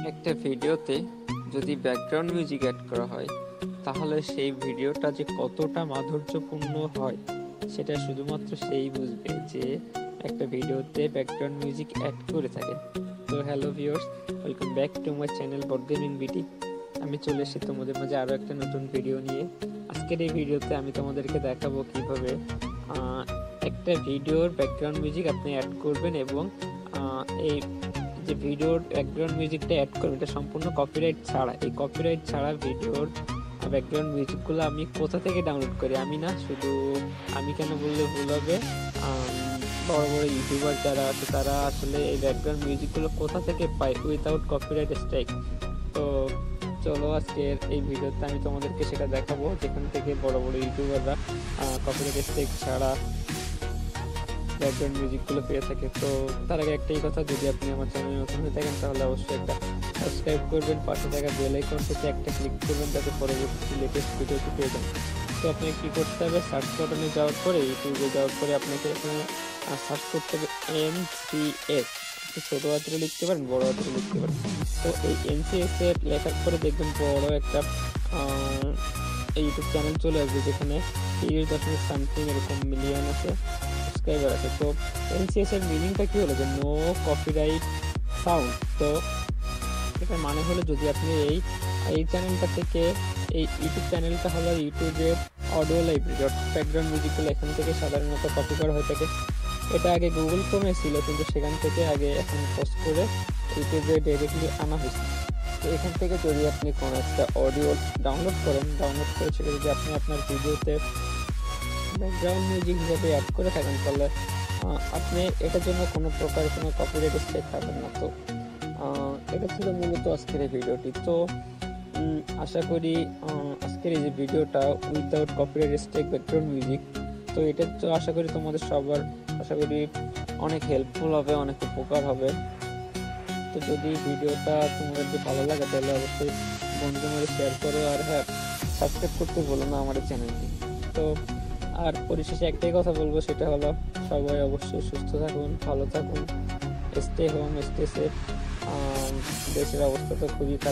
একটা ভিডিওতে যদি ব্যাকগ্রাউন্ড মিউজিক অ্যাড করা হয় তাহলে সেই ভিডিওটা যে কতটা মাধুর্যপূর্ণ হয় সেটা শুধুমাত্র সেই বুঝবে যে একটা ভিডিওতে ব্যাকগ্রাউন্ড মিউজিক অ্যাড করে থাকে। তো hello viewers, welcome back to my channel bot gaming BT. আমি চলে এসেছি তোমাদের মাঝে আরও একটা নতুন ভিডিও নিয়ে। আজকের এই ভিডিওতে আমি তোমাদেরকে দেখাবো কিভাবে একটা ভিডিওর ব্যাকগ্রাউন্ড মিউজিক আপনি অ্যাড করবেন এবং এই যে ভিডিওর ব্যাকগ্রাউন্ড মিউজিকটা অ্যাড করবেন এটা সম্পূর্ণ কপিরাইট ছাড়া। এই কপিরাইট ছাড়া ভিডিওর ব্যাকগ্রাউন্ড মিউজিকগুলো আমি কোথা থেকে ডাউনলোড করি, আমি না, শুধু আমি কেন বললে ভুল হবে, বড় বড় ইউটিউবার যারা আছে তারা আসলে এই ব্যাকগ্রাউন্ড মিউজিকগুলো কোথা থেকে পায় উইথাউট কপিরাইট স্ট্রাইক। তো চলো আজকের এই ভিডিওতে আমি তোমাদেরকে সেটা দেখাবো যেখান থেকে বড় বড় ইউটিউবাররা কপিরাইট স্ট্রাইক ছাড়া ব্যাকগ্রাউন্ড মিউজিকগুলো পেয়ে থাকে। তো তার আগে একটাই কথা, যদি আপনি আমার চ্যানেলে নতুন হয়ে থাকেন তাহলে অবশ্যই একটা সাবস্ক্রাইব করবেন, পাশে থাকা বেল আইকনটাতে একটা ক্লিক করবেন যাতে পরবর্তী লেটেস্ট ভিডিওটি পেয়ে যান। তো আপনাকে কী করতে হবে, সার্চ বাটনে যাওয়ার পরে ইউটিউবে যাওয়ার পরে আপনাকে এখানে সার্চ করতে হবে NCS। আপনি ছোটো হাতেরও লিখতে পারেন, বড়ো হাতেরও লিখতে পারেন। তো এই NCS এর লেখার পরে দেখবেন বড় একটা ইউটিউব চ্যানেল চলে আসবে যেখানে 30.something এরকম মিলিয়ন আছে, সাবস্ক্রাইবার আছে। তো NCS এর মিনিংটা কি হলো যে নো কপিরাইট সাউন্ড। তো এটার মানে হলো যদি আপনি এই চ্যানেলটা থেকে, এই ইউটিউব চ্যানেলটা হলো ইউটিউবের অডিও লাইব্রেরি, ব্যাকগ্রাউন্ড মিউজিকগুলো এখান থেকে সাধারণত কপি করা হয়ে থাকে। এটা আগে গুগল ক্রোমে ছিল, কিন্তু সেখান থেকে আগে এখন পোস্ট করে ইউটিউবে ডাইরেক্টলি আনা হয়েছে। তো এখান থেকে যদি আপনি কোনো একটা অডিও ডাউনলোড করেন, ডাউনলোড করে সেটা যদি আপনি আপনার ভিডিওতে ব্যাকগ্রাউন্ড মিউজিক হিসাবে অ্যাড করে থাকেন তাহলে আপনি এটার জন্য কোনো প্রকার কোনো কপিরাইট স্ট্রাইক পাবেন না। তো এটা ছিল মূলত আজকের এই ভিডিওটি। তো আশা করি আজকের এই যে ভিডিওটা without copyright strike background music, তো এটা তো আশা করি তোমাদের সবার আশা করি অনেক হেল্পফুল হবে, অনেক উপকার হবে। তো যদি ভিডিওটা তোমাদের যদি ভালো লাগে তাহলে অবশ্যই বন্ধুদের শেয়ার করো, আর হ্যাঁ, সাবস্ক্রাইব করতে ভুলো না আমার চ্যানেলটি। তো আর পরিশেষে একটাই কথা বলবো, সেটা হলো সবাই অবশ্যই সুস্থ থাকুন, ভালো থাকুন, স্টে হোম, স্টে সেফ। দেশের অবস্থা তো খুবই